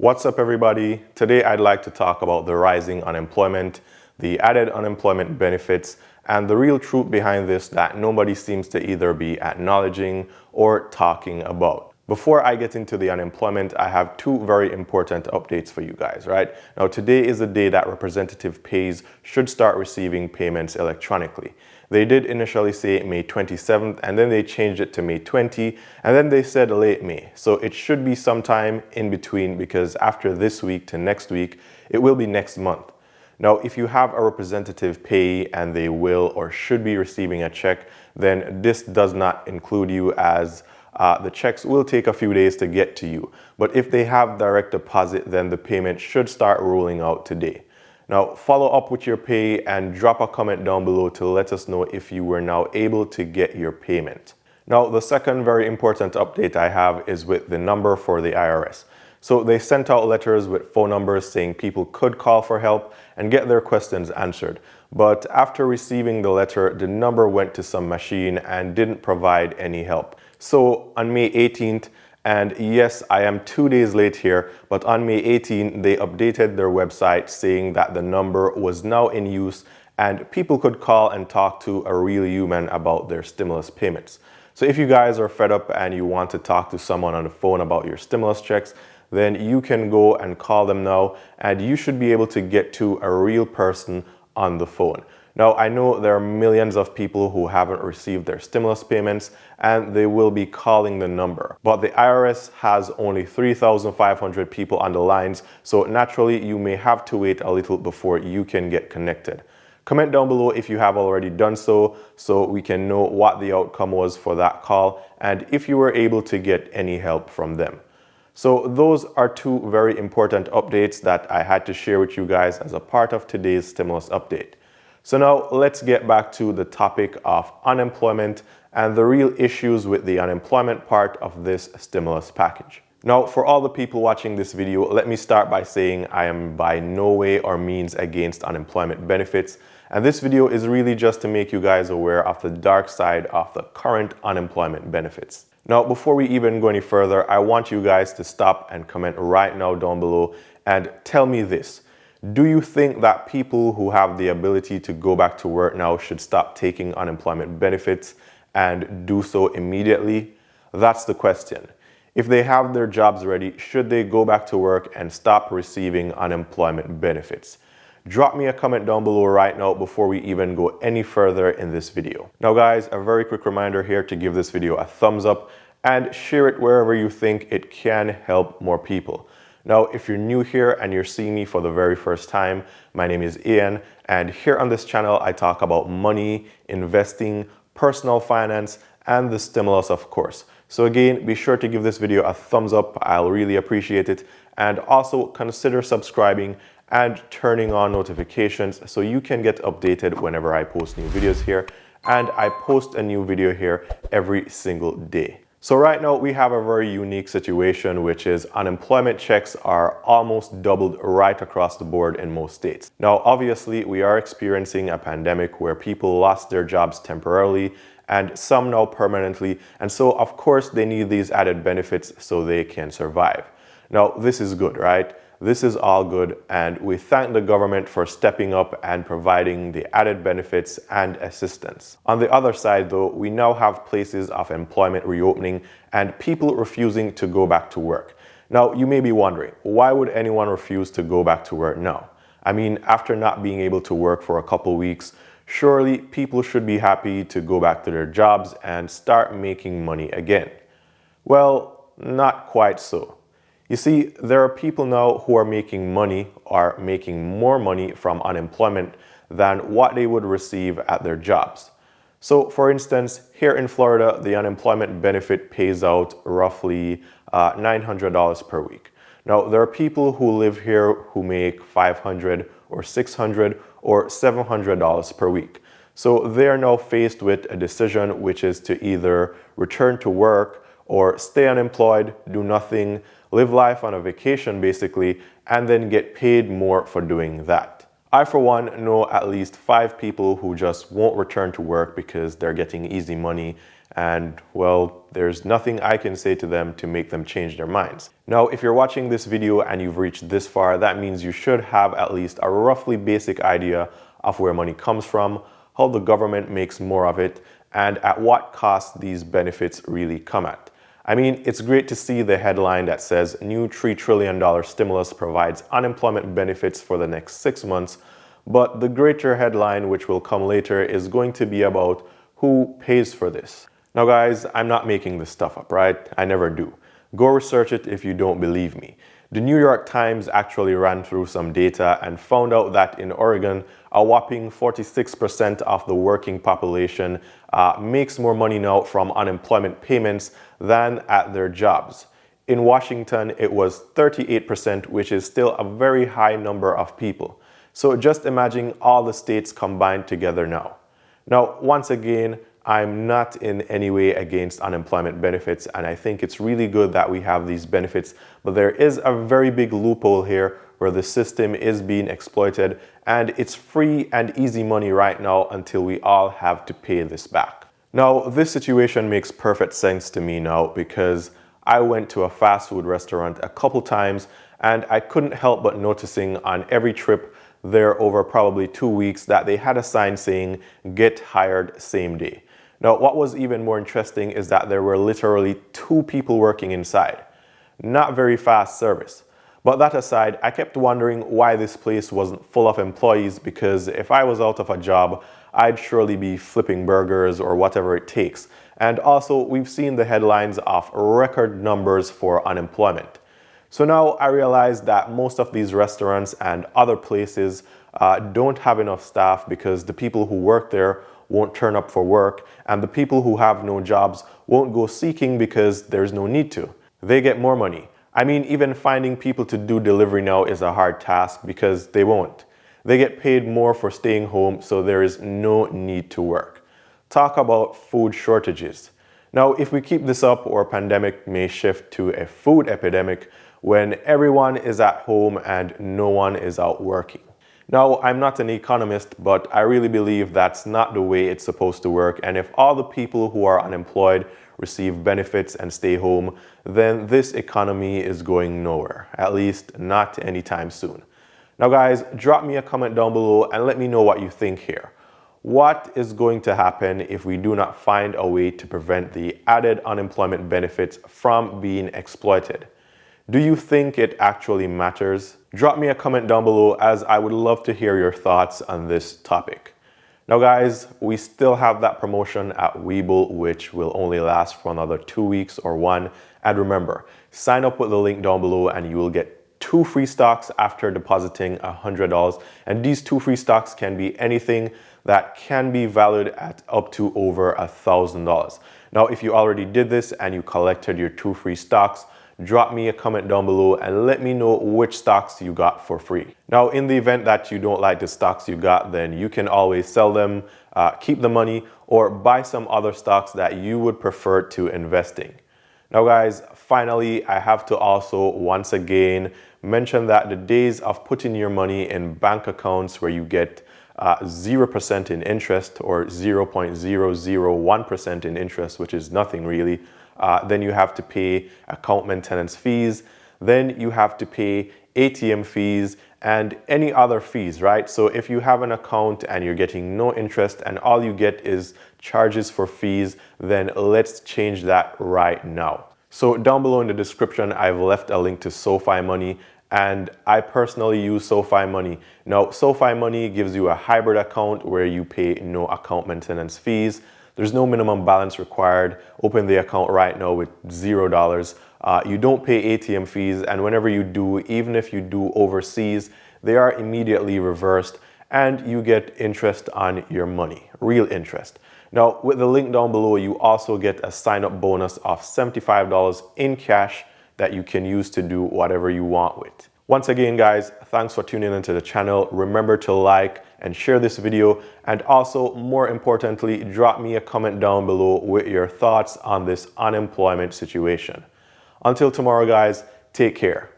What's up, everybody? Today I'd like to talk about the rising unemployment, the added unemployment benefits, and the real truth behind this that nobody seems to either be acknowledging or talking about. Before I get into the unemployment, I have two very important updates for you guys, right? Now, today is the day that Representative Payee should start receiving payments electronically. They did initially say May 27th, and then they changed it to May 20, and then they said late May. So it should be sometime in between, because after this week to next week, it will be next month. Now, if you have a representative payee and they will or should be receiving a check, then this does not include you, as the checks will take a few days to get to you. But if they have direct deposit, then the payment should start rolling out today. Now, follow up with your pay and drop a comment down below to let us know if you were now able to get your payment. Now, the second very important update I have is with the number for the IRS. So they sent out letters with phone numbers saying people could call for help and get their questions answered. But after receiving the letter, the number went to some machine and didn't provide any help. So on May 18th, and yes, I am 2 days late here, but on May 18th, they updated their website saying that the number was now in use and people could call and talk to a real human about their stimulus payments. So if you guys are fed up and you want to talk to someone on the phone about your stimulus checks, then you can go and call them now, and you should be able to get to a real person on the phone. Now, I know there are millions of people who haven't received their stimulus payments, and they will be calling the number. But the IRS has only 3,500 people on the lines, so naturally you may have to wait a little before you can get connected. Comment down below if you have already done so we can know what the outcome was for that call and if you were able to get any help from them. So those are two very important updates that I had to share with you guys as a part of today's stimulus update. So now let's get back to the topic of unemployment and the real issues with the unemployment part of this stimulus package. Now, for all the people watching this video, let me start by saying I am by no way or means against unemployment benefits. And this video is really just to make you guys aware of the dark side of the current unemployment benefits. Now, before we even go any further, I want you guys to stop and comment right now down below and tell me this. Do you think that people who have the ability to go back to work now should stop taking unemployment benefits and do so immediately? That's the question. If they have their jobs ready, should they go back to work and stop receiving unemployment benefits? Drop me a comment down below right now before we even go any further in this video. Now guys, a very quick reminder here to give this video a thumbs up and share it wherever you think it can help more people. Now, if you're new here and you're seeing me for the very first time, my name is Ian, and here on this channel, I talk about money, investing, personal finance, and the stimulus, of course. So again, be sure to give this video a thumbs up. I'll really appreciate it. And also consider subscribing and turning on notifications so you can get updated whenever I post new videos here. And I post a new video here every single day. So right now we have a very unique situation, which is unemployment checks are almost doubled right across the board in most states. Now, obviously, we are experiencing a pandemic where people lost their jobs temporarily and some now permanently. And so, of course, they need these added benefits so they can survive. Now, this is good, right? This is all good, and we thank the government for stepping up and providing the added benefits and assistance. On the other side, though, we now have places of employment reopening and people refusing to go back to work. Now, you may be wondering, why would anyone refuse to go back to work now? I mean, after not being able to work for a couple weeks, surely people should be happy to go back to their jobs and start making money again. Well, not quite so. You see, there are people now who are making money or making more money from unemployment than what they would receive at their jobs. So, for instance, here in Florida, the unemployment benefit pays out roughly $900 per week. Now, there are people who live here who make $500 or $600 or $700 per week. So they are now faced with a decision, which is to either return to work or stay unemployed, do nothing, live life on a vacation basically, and then get paid more for doing that. I, for one, know at least 5 people who just won't return to work because they're getting easy money And well, there's nothing I can say to them to make them change their minds. Now, if you're watching this video and you've reached this far, that means you should have at least a roughly basic idea of where money comes from, how the government makes more of it, and at what cost these benefits really come at. I mean, it's great to see the headline that says new $3 trillion stimulus provides unemployment benefits for the next 6 months, but the greater headline, which will come later, is going to be about who pays for this. Now guys, I'm not making this stuff up, right? I never do. Go research it if you don't believe me. The New York Times actually ran through some data and found out that in Oregon, a whopping 46% of the working population makes more money now from unemployment payments than at their jobs. In Washington, it was 38%, which is still a very high number of people. So just imagine all the states combined together now. Now, once again, I'm not in any way against unemployment benefits, and I think it's really good that we have these benefits, but there is a very big loophole here where the system is being exploited, and it's free and easy money right now until we all have to pay this back. Now, this situation makes perfect sense to me now because I went to a fast food restaurant a couple times and I couldn't help but noticing on every trip there over probably 2 weeks that they had a sign saying, "Get hired same day." Now, what was even more interesting is that there were literally 2 people working inside. Not very fast service. But that aside, I kept wondering why this place wasn't full of employees, because if I was out of a job, I'd surely be flipping burgers or whatever it takes. And also, we've seen the headlines of record numbers for unemployment. So now I realize that most of these restaurants and other places don't have enough staff because the people who work there won't turn up for work, and the people who have no jobs won't go seeking because there's no need to. They get more money. I mean, even finding people to do delivery now is a hard task because they won't. They get paid more for staying home, so there is no need to work. Talk about food shortages. Now, if we keep this up, our pandemic may shift to a food epidemic when everyone is at home and no one is out working. Now, I'm not an economist, but I really believe that's not the way it's supposed to work. And if all the people who are unemployed receive benefits and stay home, then this economy is going nowhere, at least not anytime soon. Now guys, drop me a comment down below and let me know what you think here. What is going to happen if we do not find a way to prevent the added unemployment benefits from being exploited? Do you think it actually matters? Drop me a comment down below, as I would love to hear your thoughts on this topic. Now guys, we still have that promotion at WEBULL, which will only last for another 2 weeks or 1. And remember, sign up with the link down below and you will get 2 free stocks after depositing $100. And these 2 free stocks can be anything that can be valued at up to over $1,000. Now, if you already did this and you collected your 2 free stocks, drop me a comment down below and let me know which stocks you got for free. Now, in the event that you don't like the stocks you got, then you can always sell them, keep the money, or buy some other stocks that you would prefer to invest in. Now guys, finally, I have to also once again mention that the days of putting your money in bank accounts where you get 0% in interest or 0.001% in interest, which is nothing really, then you have to pay account maintenance fees, then you have to pay ATM fees and any other fees, right? So if you have an account and you're getting no interest and all you get is charges for fees, then let's change that right now. So down below in the description, I've left a link to SOFI Money, and I personally use SOFI Money. Now, SOFI Money gives you a hybrid account where you pay no account maintenance fees. There's no minimum balance required. Open the account right now with $0. You don't pay ATM fees, and whenever you do, even if you do overseas, they are immediately reversed and you get interest on your money, real interest. Now, with the link down below, you also get a sign-up bonus of $75 in cash that you can use to do whatever you want with. Once again, guys, thanks for tuning into the channel. Remember to like and share this video, and also, more importantly, drop me a comment down below with your thoughts on this unemployment situation. Until tomorrow, guys, take care.